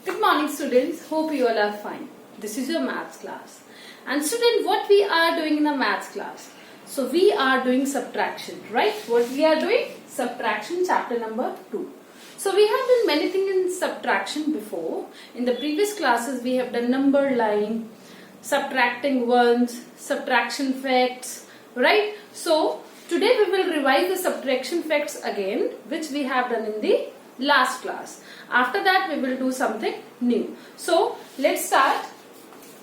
Good morning students, hope you all are fine. This is your maths class. And student, what we are doing in a maths class? So we are doing subtraction, right? What we are doing? Subtraction chapter number 2. So we have done many things in subtraction before. In the previous classes we have done number line, subtracting ones, subtraction facts, right? So today we will revise the subtraction facts again, which we have done in the last class. After that we will do something new. So let's start.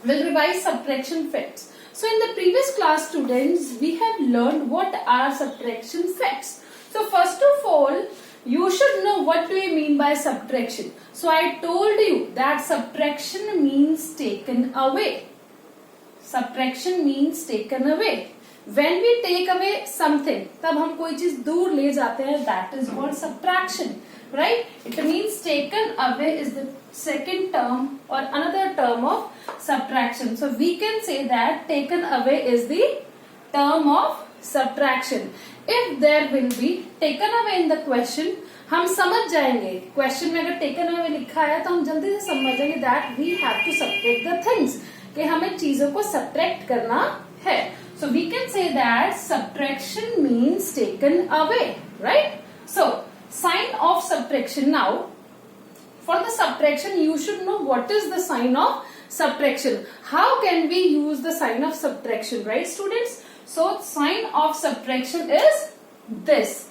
We'll revise subtraction facts. So in the previous class students, we have learned what are subtraction facts. So first of all, you should know what do we mean by subtraction. So I told you that subtraction means taken away. Subtraction means taken away. When we take away something, तब हम कोई चीज दूर ले जाते हैं, that is called subtraction, right? It means taken away is the second term or another term of subtraction. So we can say that taken away is the term of subtraction. If there will be taken away in the question, हम समझ जाएंगे. Question में अगर taken away लिखा है तो हम जल्दी से समझ जाएंगे that we have to subtract the things. कि हमें चीजों को subtract करना है. So we can say that subtraction means taken away, right? So sign of subtraction. Now for the subtraction you should know what is the sign of subtraction. How can we use the sign of subtraction, right students? So sign of subtraction is this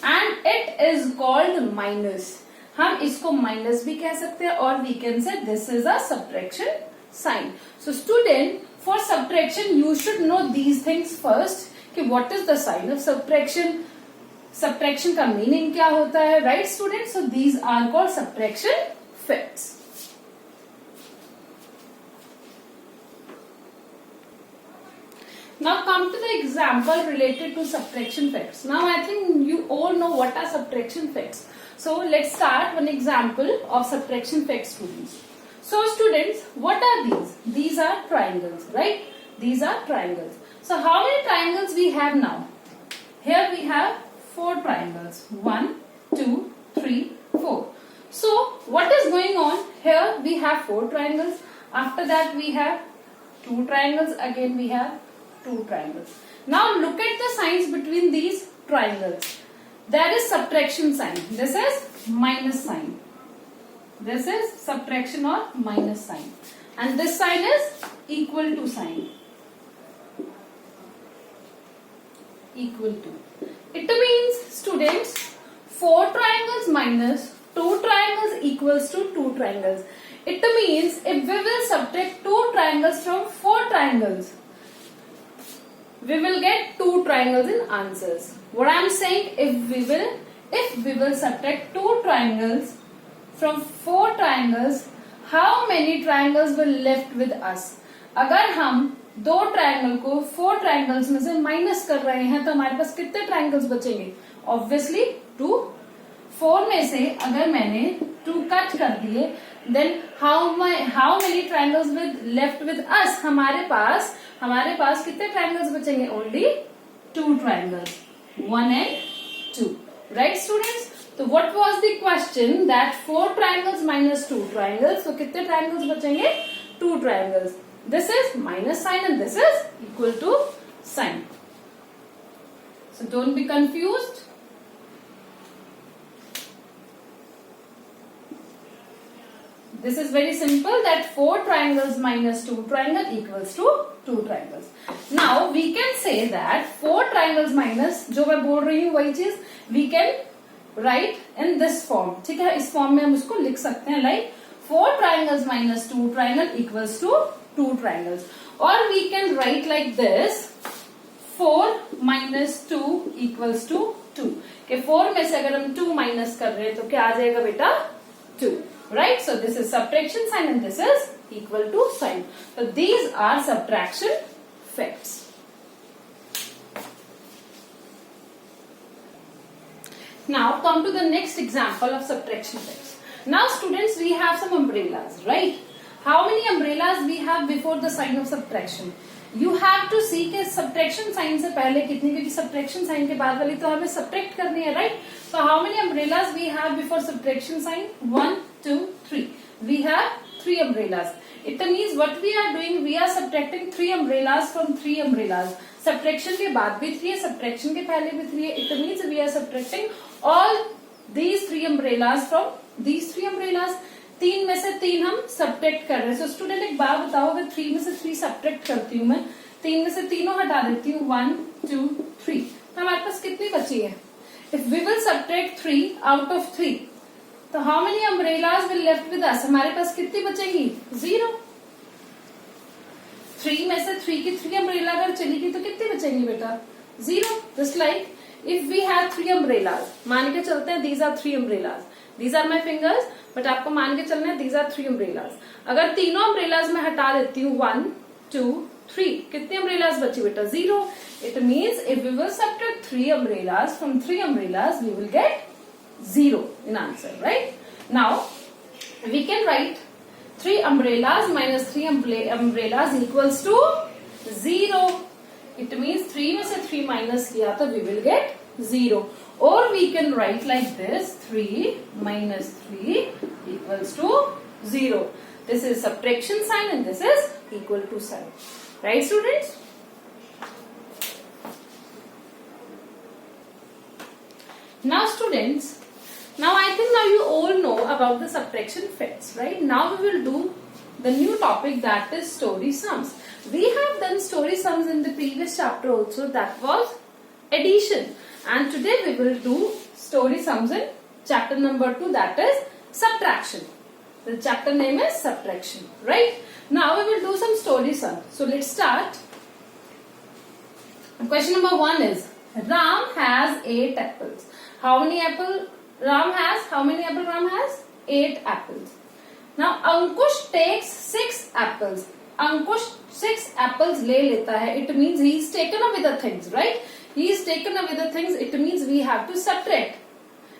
and it is called minus. हम इसको minus भी कह सकते हैं और we can say this is a subtraction sign. So student, for subtraction you should know these things first कि what is the sign of subtraction, subtraction का meaning क्या होता है, right students? So these are called subtraction facts. Now come to the example related to subtraction facts. Now I think you all know what are subtraction facts. So let's start one example of subtraction facts, students. So students, what are these? These are triangles, right? These are triangles. So how many triangles we have now? Here we have 4 triangles. 1, 2, 3, 4. So what is going on? Here we have 4 triangles. After that we have 2 triangles. Again we have 2 triangles. Now look at the signs between these triangles. There is subtraction sign. This is minus sign. This is subtraction or minus sign. And this sign is equal to sign. Equal to. It means students 4 triangles minus 2 triangles equals to 2 triangles. It means if we will subtract 2 triangles from 4 triangles, we will get 2 triangles in answers. What I am saying, if we will subtract 2 triangles from 4 triangles, how many triangles will left with us? अगर हम 2 triangle को 4 triangles में से minus कर रहे हैं तो हमारे पास कितने ट्रायंगल्स बचेंगे? Obviously 2. 4 में से अगर मैंने 2 कट कर दिए, then how many triangles will left with us? हमारे पास कितने ट्रायंगल्स बचेंगे? Only 2 triangles, 1 and 2, right students? So what was the question? That 4 triangles minus 2 triangles. So कितने triangles बचेंगे? 2 triangles. This is minus sign and this is equal to sign. So don't be confused. This is very simple that 4 triangles minus 2 triangle equals to 2 triangles. Now we can say that 4 triangles minus, जो मैं बोल रही हूँ वही चीज we can write in this form. ठीक है, इस फॉर्म में हम उसको लिख सकते हैं like 4 triangles minus 2 triangle equals to 2 triangles. Or we can write like this 4 minus 2 equals to 2. कि 4 में से अगर हम 2 माइनस कर रहे हैं तो क्या आ जाएगा बेटा? 2. Right? So this is subtraction sign and this is equal to sign. So these are subtraction facts. Now come to the next example of subtraction facts. Now students, we have some umbrellas, right? How many umbrellas we have before the sign of subtraction? You have to see कि subtraction sign से पहले कितनी, क्योंकि subtraction sign के बाद वाली तो हमें subtract करनी है, right? So how many umbrellas we have before subtraction sign? 1, 2, 3. we have 3 umbrellas. It means what we are doing, we are subtracting 3 umbrellas from 3 umbrellas. Subtraction के बाद भी 3 है, subtraction के पहले भी 3 है. It means we are subtracting all these 3 umbrellas from these 3 umbrellas. 3 में से 3 हम subtract कर रहे हैं. So student एक बात बताओ, अगर 3 में से 3 subtract करती हूँ मैं, 3 में से तीनों हटा देती हूँ, 1 2 3, तो हमारे पास कितनी बची है? If we will subtract 3 out of 3, तो how many umbrellas will left with us? हमारे पास कितनी बचेगी? 0. 3 में से 3 की 3 umbrella अगर चलेगी तो कितनी बचेंगी बेटा? 0. Just like if we have 3 umbrellas, मान के चलते हैं these are 3 umbrellas. These are my fingers, but आपको मान के चलना है these are 3 umbrellas. अगर तीनों umbrellas मैं हटा देती हूँ 1 2 3, कितनी umbrellas बची बेटा? 0. It means if we will subtract 3 umbrellas from 3 umbrellas, we will get 0 in answer, right? Now we can write 3 umbrellas minus 3 umbrellas equals to 0. It means 3 में से 3 minus किया तो we will get 0. Or we can write like this, 3 minus 3 equals to 0. This is subtraction sign and this is equal to sign. Right, students? Now students, now I think now you all know about the subtraction facts, right? Now we will do the new topic, that is story sums. We have done story sums in the previous chapter also, that was addition. And today we will do story sums in chapter number 2, that is subtraction. The chapter name is subtraction, right? Now we will do some story sums. So let's start. Question number 1 is, Ram has 8 apples. How many apple Ram has? How many apple Ram has? 8 apples. Now Ankush takes 6 apples. Ankush 6 apples ले लेता है. It means he is taken away the things, right? He is taken away the things. It means we have to subtract.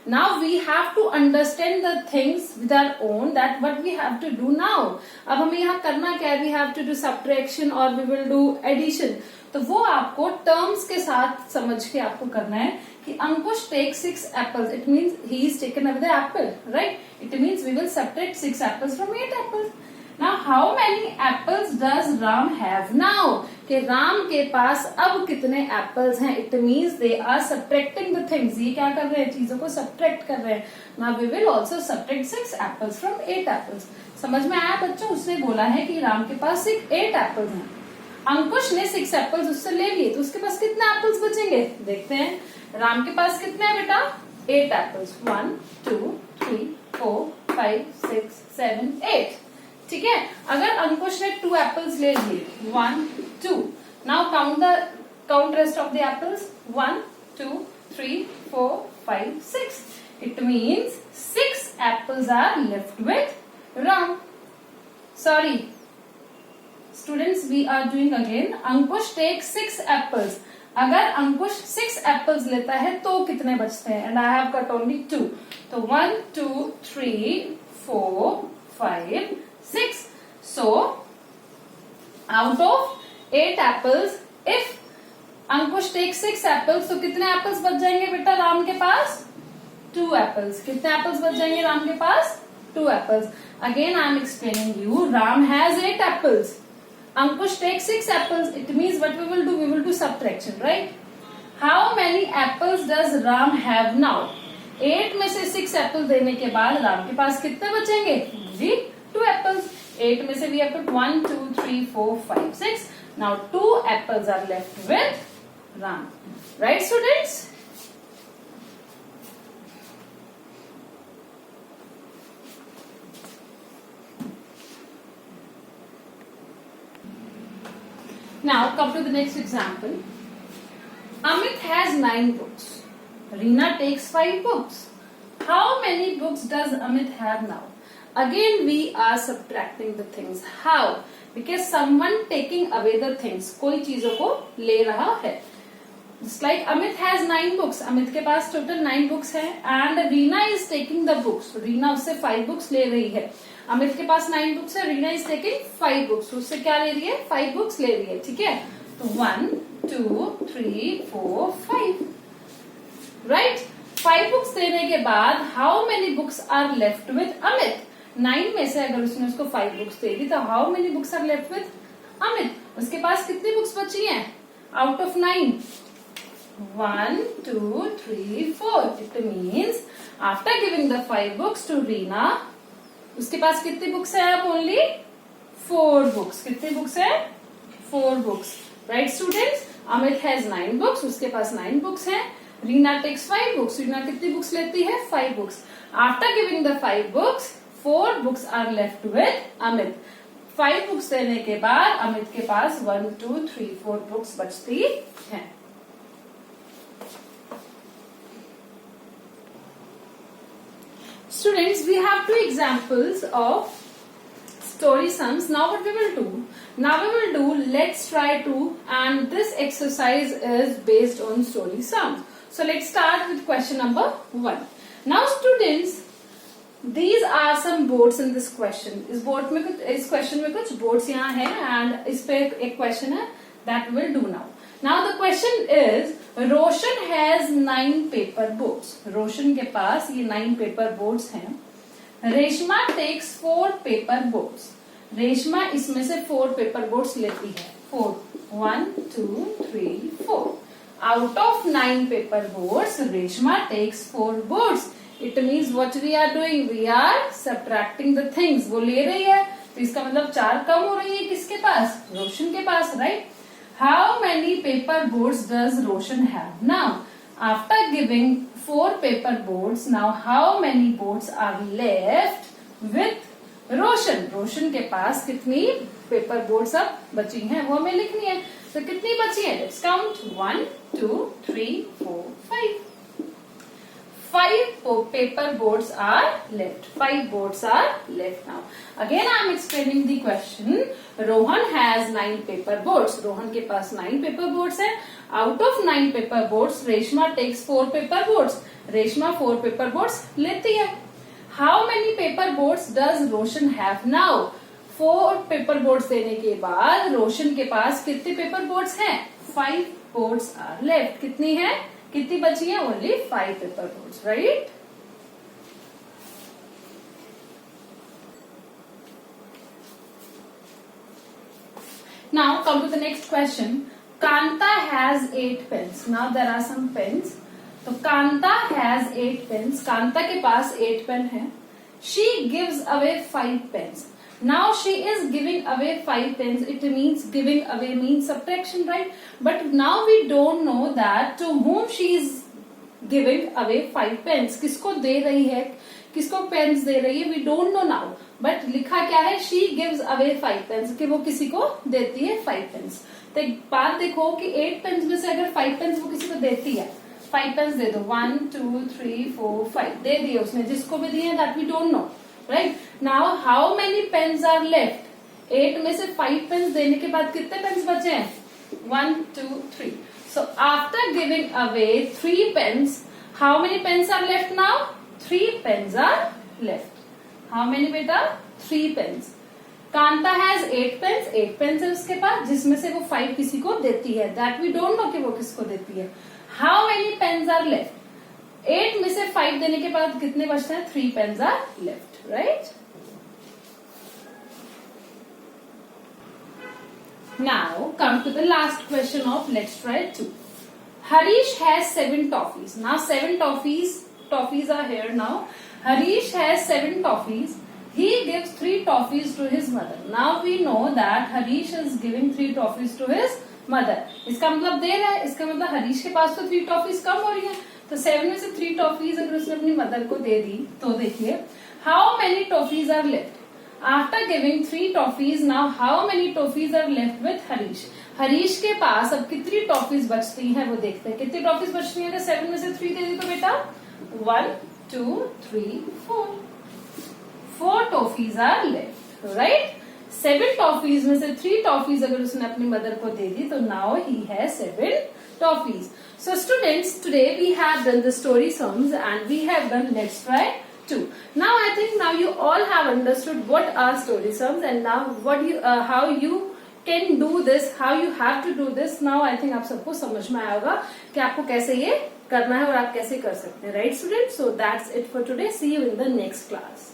Now we have to understand the things with our own, that what we have to do now. अब हमें यहाँ करना क्या है? We have to do subtraction or we will do addition. तो वो आपको terms के साथ समझ के आपको करना है कि अंकुश take 6 apples. It means he is taken away the apple, right? It means we will subtract 6 apples from 8 apples. Now how many apples does Ram have now? कि राम के पास अब कितने apples हैं? It means they are subtracting the things. ये क्या कर रहे हैं? चीजों को subtract कर रहे हैं. Now we will also subtract 6 apples from 8 apples. समझ में आया बच्चों? उसने बोला है कि राम के पास 8 apples हैं. अंकुश ने 6 apples उससे ले लिए, तो उसके पास कितने apples बचेंगे? देखते हैं. राम के पास कितने हैं बेटा? 8 apples. 1 2 3 4 5 6 7 8. ठीक है. अगर अंकुश ने 2 apples ले लिए, 1 2, now count rest of the apples, 1 2 3 4 5 6. It means 6 apples are left with Ram. Sorry students, we are doing again. Ankush take 6 apples. अगर अंकुश 6 apples लेता है तो कितने बचते हैं? And I have got only 2. तो 1 2 3 4 5 6. So out of 8 apples, if Ankush takes 6 apples, तो कितने apples बच जाएंगे बेटा राम के पास? 2 apples. कितने apples बच जाएंगे राम के पास? 2 apples. Again I am explaining you. Ram has 8 apples. Ankush takes 6 apples. It means what we will do? We will do subtraction, right? How many apples does Ram have now? 8 में से 6 apples देने के बाद राम के पास कितने बचेंगे? जी 2 apples. 8 में से we have put 1 2 3 4 5 6. Now 2 apples are left with Ram. Right, students? Now come to the next example. Amit has 9 books. Reena takes 5 books. How many books does Amit have now? Again we are subtracting the things. How? Because someone taking away the things. कोई चीजों को ले रहा है. Just like Amit has 9 books. Amit के पास total 9 books है. And Reena is taking the books. Reena उससे 5 books ले रही है. अमित के पास 9 books है. Reena is taking 5 books. उससे क्या ले रही है? 5 books ले रही है. ठीक है. तो 1 2 3 4 5. Right? 5 books देने के बाद how many books are left with Amit? 9 में से अगर उसने उसको 5 बुक्स दे दी तो how many books are left with Amit? उसके पास कितनी बुक्स बची हैं out of 9? 1 2 3 4. It means after giving the 5 books to Reena, उसके पास कितनी बुक्स है? अब ओनली 4 बुक्स. कितनी बुक्स है? 4 books. Right students, Amit has 9 books, उसके पास 9 बुक्स हैं. Reena takes 5 books. रीना कितनी बुक्स लेती है? 5 books. After giving the 5 books 4 books are left with Amit. 5 books देने के बाद अमित के पास 1 2 3 4 बुक्स बचती हैं. Students, we have 2 examples of story sums. Now what we will do? Now we will do let's try to, and this exercise is based on story sums. So let's start with question number 1. Now students, these are some boards in this question. इस question में कुछ boards यहाँ है and इस पे एक question है that we will do now. Now the question is, Roshan has 9 paper boards. रोशन के पास ये 9 paper boards हैं. Reshma takes 4 paper boards. Reshma इसमें से 4 paper boards लेती है. 4 1 2 3 4. Out of 9 paper boards, Reshma takes 4 boards. It means what we are doing? We are subtracting the things. वो ले रही है तो इसका मतलब 4 कम हो रही है किसके पास? रोशन के पास, right? How many paper boards does Roshan have? Now, after giving 4 paper boards, now how many boards are left with Roshan? Roshan के पास कितनी paper boards अब बची हैं वो हमें लिखनी है. तो कितनी बची है? Let's count. 1 2 3 4 5. 5 paper boards are left. 5 boards are left now. Again I am explaining the question. Rohan has 9 paper boards. Rohan के पास 9 paper boards है. Out of 9 paper boards, Reshma takes 4 paper boards. Reshma 4 paper boards लेती है. How many paper boards does Roshan have now? 4 paper boards देने के बाद रोशन के पास कितने paper boards हैं? 5 boards are left. कितनी है? कितनी बची है? Only 5 paper boards, right? Now come to the next question. Kanta has 8 pens. Now there are some pens. तो कांता हैज 8 पेन्स. कांता के पास 8 पेन है. She gives away 5 pens. Now she is giving away 5 pens. It means giving away means subtraction, right? But now we don't know that to whom she is giving away 5 pens. किसको दे रही है? किसको pens दे रही है? We don't know now. But लिखा क्या है? She gives away 5 pens. कि वो किसी को देती है 5 pens. तो एक बात देखो कि 8 pens में से अगर 5 pens वो किसी को देती है, 5 pens दे दो. 1 2 3 4 5 दे दिए उसने. जिसको भी दिए that we don't know. Right? Now how many pens are left? 8 में से 5 pens देने के बाद कितने pens बचे हैं? 1 2 3. So after giving away 3 pens, how many pens are left now? 3 pens are left. How many beta? 3 pens. Kanta has 8 pens. 8 pens है उसके पास जिसमें से वो 5 किसी को देती है. That we don't know कि वो किसको देती है. How many pens are left? 8 में से 5 देने के बाद कितने बचते हैं? 3 pens are left. Right? Now come to the last question of let's try 2. Harish has 7 toffees. Now 7 toffees are here now. Harish has 7 toffees. He gives 3 toffees to his mother. Now we know that Harish is giving 3 toffees to his mother. इसका मतलब दे रहा है. इसका मतलब हरीश के पास तो 3 toffees कम हो रही है. तो 7 में से 3 toffees अगर उसने अपनी मदर को दे दी तो देखिए how many toffees are left? After giving 3 toffees, now how many toffees are left with Harish? Harish के पास अब कितनी टॉफीज बचती हैं वो देखते हैं. कितनी टॉफीज बचती हैं? अगर 7 में से 3 दे दी तो बेटा 1 2 3 4. 4 toffees are left, right? 7 toffees में से 3 टॉफीज अगर उसने अपनी मदर को दे दी तो now he has 7 toffees. So students, today we have done the story sums and we have done let's try 2. Now I think now you all have understood what are story sums and now what you how you can do this, how you have to do this. Now I think आप सबको समझ में आएगा कि आपको कैसे ये करना है और आप कैसे कर सकते हैं, right students? So that's it for today. See you in the next class.